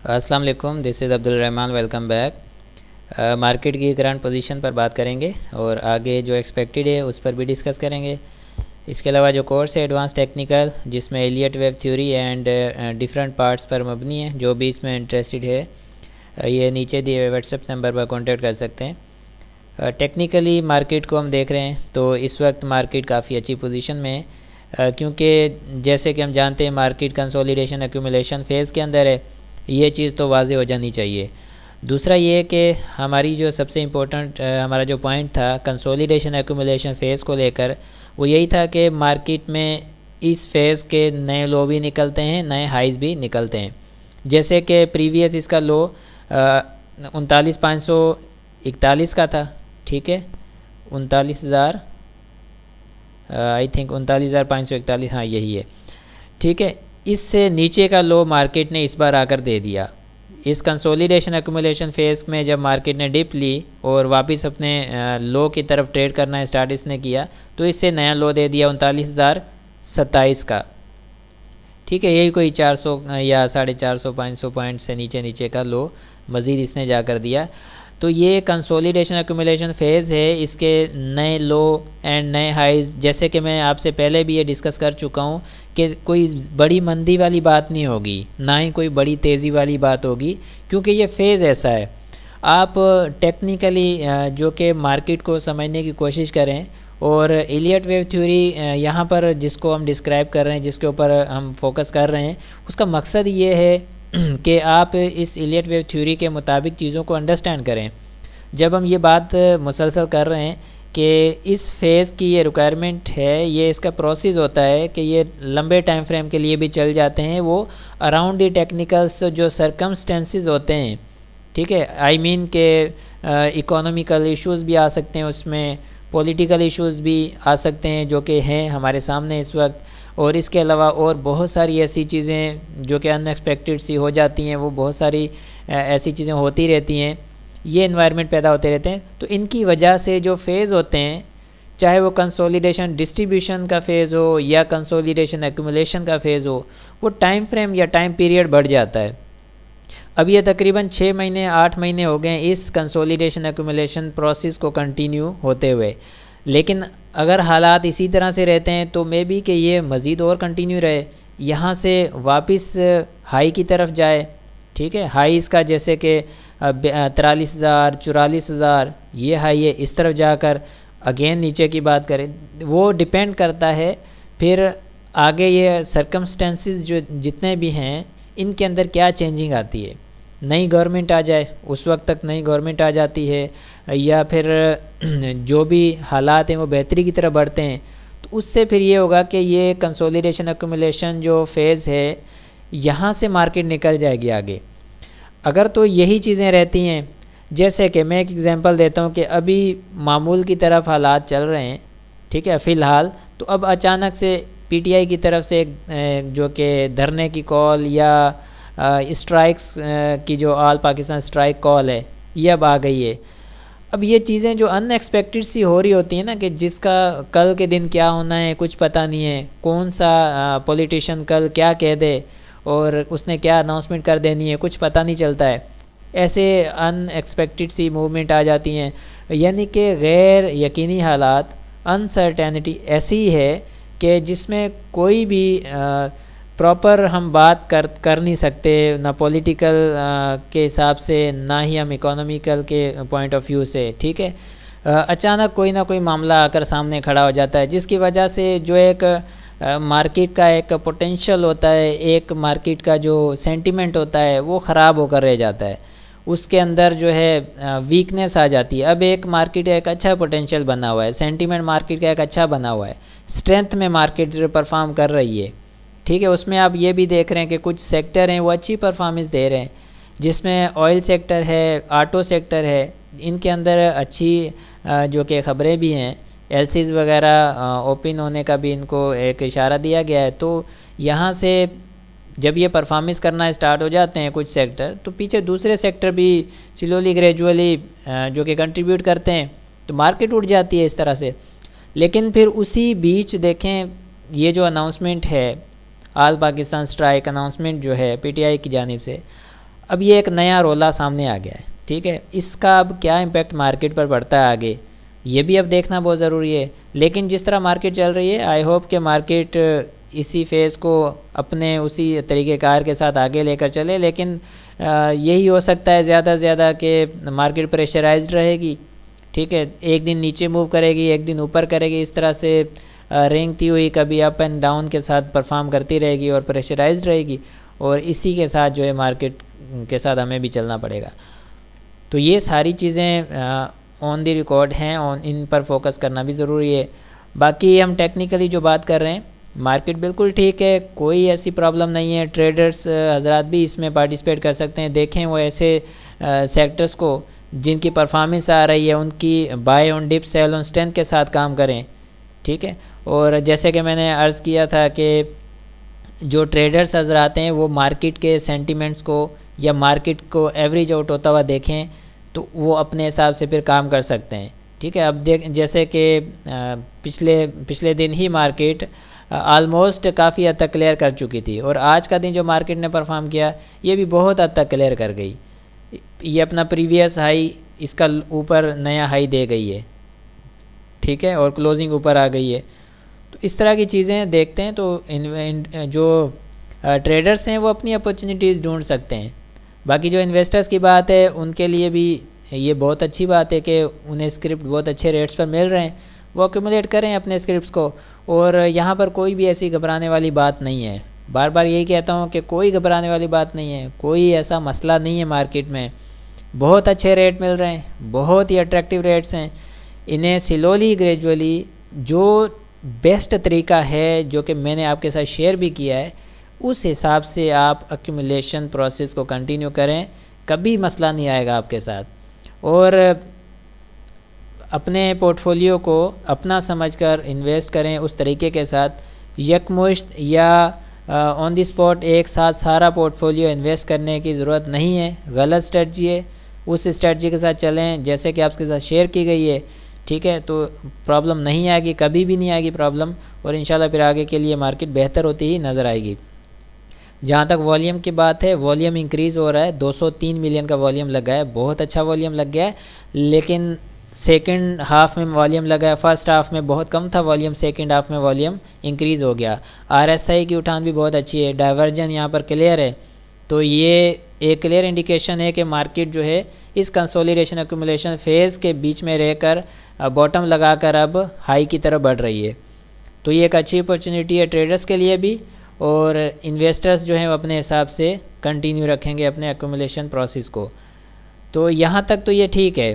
अस्सलाम वालेकुम, this is Abdul Rahman. Welcome back. Market की करंट पोजीशन पर बात करेंगे और आगे जो एक्सपेक्टेड है उस पर भी डिस्कस करेंगे। इसके अलावा जो कोर्स है एडवांस टेक्निकल, जिसमें Elliott wave theory and different parts पर मबनी है, जो भी इसमें इंटरेस्टेड है ये नीचे दिए हुए व्हाट्सएप नंबर पर कॉन्टेक्ट कर सकते हैं। टेक्निकली मार्केट को हम देख रहे हैं तो इस वक्त मार्केट काफ़ी अच्छी पोजीशन में है, क्योंकि जैसे कि हम जानते हैं मार्केट कंसोलिडेशन एक्यूमुलेशन फेज़ के अंदर है। ये चीज़ तो वाज़ेह हो जानी चाहिए। दूसरा ये कि हमारी जो सबसे इम्पोर्टेंट हमारा जो पॉइंट था कंसोलिडेशन एक्यूमुलेशन फ़ेज़ को लेकर, वो यही था कि मार्केट में इस फेज़ के नए लो भी निकलते हैं, नए हाइज़ भी निकलते हैं। जैसे कि प्रीवियस इसका लो 39,541 का था, ठीक है, 39,000 आई थिंक 39,541, हाँ यही है, ठीक है। इससे नीचे का लो मार्केट ने इस बार आकर दे दिया। इस कंसोलिडेशन एक्यूमुलेशन फेज़ में जब मार्केट ने डिप ली और वापस अपने लो की तरफ ट्रेड करना स्टार्ट इसने किया, तो इससे नया लो दे दिया 39,027 का, ठीक है। यही कोई 400 या 450 500 पॉइंट से नीचे का लो मज़ीद इसने जाकर दिया। तो ये कंसोलिडेशन एक्यूमुलेशन फेज़ है, इसके नए लो एंड नए हाइज, जैसे कि मैं आपसे पहले भी ये डिस्कस कर चुका हूँ कि कोई बड़ी मंदी वाली बात नहीं होगी, ना ही कोई बड़ी तेज़ी वाली बात होगी, क्योंकि ये फेज़ ऐसा है। आप टेक्निकली जो कि मार्केट को समझने की कोशिश करें, और एलियट वेव थ्योरी यहाँ पर जिसको हम डिस्क्राइब कर रहे हैं, जिसके ऊपर हम फोकस कर रहे हैं, उसका मकसद ये है कि आप इस एलियट वेव थ्योरी के मुताबिक चीज़ों को अंडरस्टैंड करें। जब हम ये बात मुसलसल कर रहे हैं कि इस फेज़ की ये रिक्वायरमेंट है, ये इसका प्रोसेस होता है कि ये लंबे टाइम फ्रेम के लिए भी चल जाते हैं, वो अराउंड दी टेक्निकल्स जो सरकमस्टेंसेस होते हैं, ठीक है। आई मीन के इकोनॉमिकल इश्यूज़ भी आ सकते हैं, उसमें पॉलिटिकल इश्यूज़ भी आ सकते हैं जो कि हैं हमारे सामने इस वक्त, और इसके अलावा और बहुत सारी ऐसी चीज़ें जो कि अनएक्सपेक्टेड सी हो जाती हैं, वो बहुत सारी ऐसी चीज़ें होती रहती हैं, ये एनवायरनमेंट पैदा होते रहते हैं। तो इनकी वजह से जो फेज़ होते हैं, चाहे वो कंसोलिडेशन डिस्ट्रीब्यूशन का फेज़ हो या कंसोलिडेशन एक्यूमुलेशन का फेज़ हो, वो टाइम फ्रेम या टाइम पीरियड बढ़ जाता है। अब ये तकरीबन 6 महीने 8 महीने हो गए इस कंसोलिडेशन एक्यूमुलेशन प्रोसेस को कंटिन्यू होते हुए, लेकिन अगर हालात इसी तरह से रहते हैं तो मे बी कि ये मज़ीद और कंटिन्यू रहे, यहाँ से वापस हाई की तरफ जाए, ठीक है। हाई इसका जैसे कि 43,000 44,000 ये हाई है, इस तरफ जाकर अगेन नीचे की बात करें, वो डिपेंड करता है फिर आगे ये सरकमस्टेंसेस जो जितने भी हैं इनके अंदर क्या चेंजिंग आती है। नई गवर्नमेंट आ जाए, उस वक्त तक नई गवर्नमेंट आ जाती है, या फिर जो भी हालात हैं वो बेहतरी की तरफ बढ़ते हैं, तो उससे फिर ये होगा कि ये कंसोलिडेशन एक्यूमुलेशन जो फेज़ है यहाँ से मार्केट निकल जाएगी आगे। अगर तो यही चीज़ें रहती हैं, जैसे कि मैं एक एग्जांपल देता हूँ कि अभी मामूल की तरफ हालात चल रहे हैं, ठीक है फ़िलहाल, तो अब अचानक से पीटीआई की तरफ से जो कि धरने की कॉल या स्ट्राइक्स की जो ऑल पाकिस्तान स्ट्राइक कॉल है, ये अब आ गई है। अब ये चीज़ें जो अनएक्सपेक्टेड सी हो रही होती हैं ना, कि जिसका कल के दिन क्या होना है कुछ पता नहीं है, कौन सा पॉलिटिशियन कल क्या कह दे और उसने क्या अनाउंसमेंट कर देनी है कुछ पता नहीं चलता है, ऐसे अनएक्सपेक्टेड सी मूवमेंट आ जाती हैं। यानी कि गैर यकीनी हालात, अनसर्टेनिटी ऐसी है कि जिसमें कोई भी प्रॉपर हम बात कर नहीं सकते, ना पॉलिटिकल के हिसाब से, ना ही हम इकोनॉमिकल के पॉइंट ऑफ व्यू से, ठीक है। अचानक कोई ना कोई मामला आकर सामने खड़ा हो जाता है, जिसकी वजह से जो एक मार्केट का एक पोटेंशियल होता है, एक मार्केट का जो सेंटीमेंट होता है वो ख़राब होकर रह जाता है, उसके अंदर जो है वीकनेस आ जाती है। अब एक मार्केट का एक अच्छा पोटेंशियल बना हुआ है, सेंटीमेंट मार्केट का एक अच्छा बना हुआ है, स्ट्रेंथ में मार्केट जो परफॉर्म कर रही है, ठीक है। उसमें आप ये भी देख रहे हैं कि कुछ सेक्टर हैं वो अच्छी परफॉर्मेंस दे रहे हैं, जिसमें ऑयल सेक्टर है, ऑटो सेक्टर है, इनके अंदर अच्छी जो कि ख़बरें भी हैं, एलसीज वगैरह ओपन होने का भी इनको एक इशारा दिया गया है। तो यहाँ से जब ये परफॉर्मेंस करना स्टार्ट हो जाते हैं कुछ सेक्टर, तो पीछे दूसरे सेक्टर भी स्लोली ग्रेजुअली जो कि कंट्रीब्यूट करते हैं, तो मार्केट उठ जाती है इस तरह से। लेकिन फिर उसी बीच देखें ये जो अनाउंसमेंट है, आल पाकिस्तान स्ट्राइक अनाउंसमेंट जो है पीटीआई की जानिब से, اب یہ ایک نیا رولا سامنے آ گیا ہے، ٹھیک ہے، اس کا اب کیا امپیکٹ مارکیٹ پر پڑتا ہے آگے، یہ بھی اب دیکھنا بہت ضروری ہے۔ لیکن جس طرح مارکیٹ چل رہی ہے، آئی ہوپ کہ مارکیٹ اسی فیز کو اپنے اسی طریقہ کار کے ساتھ آگے لے کر چلے، لیکن یہی ہو سکتا ہے زیادہ سے زیادہ کہ مارکیٹ پریشرائزڈ رہے گی، ٹھیک ہے، ایک دن نیچے موو کرے گی، ایک دن اوپر کرے گی، اس طرح سے رینگتی ہوئی کبھی اپ اینڈ ڈاؤن کے ساتھ پرفارم کرتی رہے گی اور پریشرائزڈ رہے گی، اور اسی کے ساتھ جو ہے مارکیٹ کے ساتھ ہمیں بھی چلنا پڑے گا۔ تو یہ ساری چیزیں آن دی ریکارڈ ہیں، ان پر فوکس کرنا بھی ضروری ہے۔ باقی ہم ٹیکنیکلی جو بات کر رہے ہیں، مارکیٹ بالکل ٹھیک ہے، کوئی ایسی پرابلم نہیں ہے، ٹریڈرز حضرات بھی اس میں پارٹیسپیٹ کر سکتے ہیں۔ دیکھیں وہ ایسے سیکٹرز کو جن کی پرفارمنس آ رہی ہے، ان کی buy on dip sell on strength کے ساتھ کام کریں، ٹھیک ہے۔ اور جیسے کہ میں نے عرض کیا تھا کہ جو ٹریڈرز حضرات ہیں وہ مارکیٹ کے سینٹیمنٹس کو یا مارکیٹ کو ایوریج آؤٹ ہوتا ہوا دیکھیں تو وہ اپنے حساب سے پھر کام کر سکتے ہیں، ٹھیک ہے۔ اب جیسے کہ پچھلے دن ہی مارکیٹ آلموسٹ کافی حد تک کلیئر کر چکی تھی، اور آج کا دن جو مارکیٹ نے پرفارم کیا یہ بھی بہت حد تک کلیئر کر گئی، یہ اپنا پریویس ہائی اس کا اوپر نیا ہائی دے گئی ہے، ٹھیک ہے، اور کلوزنگ اوپر آ گئی ہے۔ تو اس طرح کی چیزیں دیکھتے ہیں تو جو ٹریڈرز ہیں وہ اپنی اپرچونیٹیز ڈھونڈ سکتے ہیں۔ باقی جو انویسٹرز کی بات ہے ان کے لیے بھی یہ بہت اچھی بات ہے کہ انہیں اسکرپٹ بہت اچھے ریٹس پر مل رہے ہیں، وہ ایکومولیٹ کریں اپنے اسکرپٹس کو، اور یہاں پر کوئی بھی ایسی گھبرانے والی بات نہیں ہے۔ بار بار یہی کہتا ہوں کہ کوئی گھبرانے والی بات نہیں ہے، کوئی ایسا مسئلہ نہیں ہے مارکیٹ میں، بہت اچھے ریٹ مل رہے ہیں، بہت ہی اٹریکٹیو ریٹس ہیں۔ انہیں سلولی گریجولی جو بیسٹ طریقہ ہے جو کہ میں نے آپ کے ساتھ شیئر بھی کیا ہے، اس حساب سے آپ ایکومولیشن پروسیس کو کنٹینیو کریں، کبھی مسئلہ نہیں آئے گا آپ کے ساتھ۔ اور اپنے پورٹ فولیو کو اپنا سمجھ کر انویسٹ کریں اس طریقے کے ساتھ، یکمشت یا آن دی اسپاٹ ایک ساتھ سارا پورٹ فولیو انویسٹ کرنے کی ضرورت نہیں ہے، غلط اسٹریٹجی ہے۔ اس اسٹریٹجی کے ساتھ چلیں جیسے کہ آپ کے ساتھ شیئر کی گئی ہے، ٹھیک ہے، تو پرابلم نہیں آئے گی، کبھی بھی نہیں آئے گی پرابلم، اور انشاءاللہ پھر آگے کے لیے مارکیٹ بہتر ہوتی ہی نظر آئے گی۔ جہاں تک والیوم کی بات ہے، والیوم انکریز ہو رہا ہے، 203 ملین کا والیوم لگا ہے، بہت اچھا والیوم لگ گیا ہے، لیکن سیکنڈ ہاف میں والیوم لگا ہے، فرسٹ ہاف میں بہت کم تھا والیوم، سیکنڈ ہاف میں والیوم انکریز ہو گیا۔ آر ایس آئی کی اٹھان بھی بہت اچھی ہے، ڈائیورجن یہاں پر کلیئر ہے، تو یہ ایک کلیئر انڈیکیشن ہے کہ مارکیٹ جو ہے اس کنسولیڈیشن ایکومولیشن فیز کے بیچ میں رہ کر باٹم لگا کر اب ہائی کی طرف بڑھ رہی ہے۔ تو یہ ایک اچھی اپرچونیٹی ہے ٹریڈرز کے لیے بھی، اور انویسٹرز جو ہیں وہ اپنے حساب سے کنٹینیو رکھیں گے اپنے ایکومولیشن پروسیس کو۔ تو یہاں تک تو یہ ٹھیک ہے،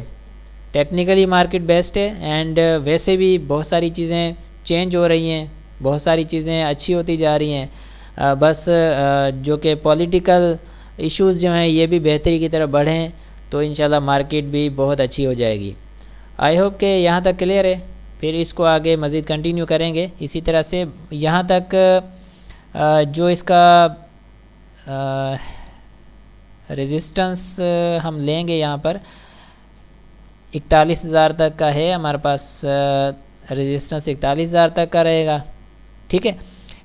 ٹیکنیکلی مارکیٹ بیسٹ ہے، اینڈ ویسے بھی بہت ساری چیزیں چینج ہو رہی ہیں، بہت ساری چیزیں اچھی ہوتی جا رہی ہیں، بس جو کہ پولیٹیکل ایشوز جو ہیں یہ بھی بہتری کی طرف بڑھیں تو انشاءاللہ مارکیٹ بھی بہت اچھی ہو جائے گی۔ آئی ہوپ کہ یہاں تک کلیئر ہے، پھر اس کو آگے مزید کنٹینیو کریں گے اسی طرح سے۔ یہاں تک جو اس کا ریزسٹنس ہم لیں گے یہاں پر 41,000 تک کا ہے ہمارے پاس، ریزسٹنس 41,000 تک کا رہے گا، ٹھیک ہے۔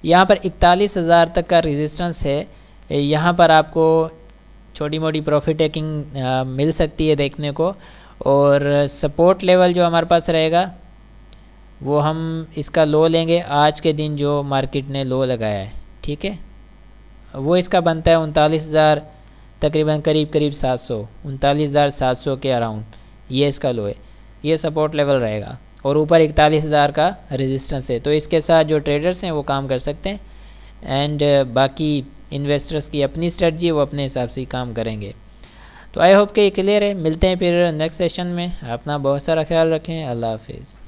یہاں پر 41,000 تک کا ریزسٹنس ہے، یہاں پر آپ کو چھوٹی موٹی پروفٹ ٹیکنگ مل سکتی ہے دیکھنے کو، اور سپورٹ لیول جو ہمارے پاس رہے گا وہ ہم اس کا لو لیں گے آج کے دن جو مارکیٹ نے لو لگایا ہے، ٹھیک ہے، وہ اس کا بنتا ہے 39,000 تقریباً قریب 700، 39,700 کے اراؤنڈ، یہ اس کا لو ہے، یہ سپورٹ لیول رہے گا، اور اوپر 41,000 کا ریزسٹنس ہے۔ تو اس کے ساتھ جو ٹریڈرز ہیں وہ کام کر سکتے ہیں، اینڈ باقی انویسٹرز کی اپنی اسٹریٹجی وہ اپنے حساب سے کام کریں گے۔ تو آئی ہوپ کہ یہ کلیئر ہے، ملتے ہیں پھر نیکسٹ سیشن میں، اپنا بہت سارا خیال رکھیں، اللہ حافظ۔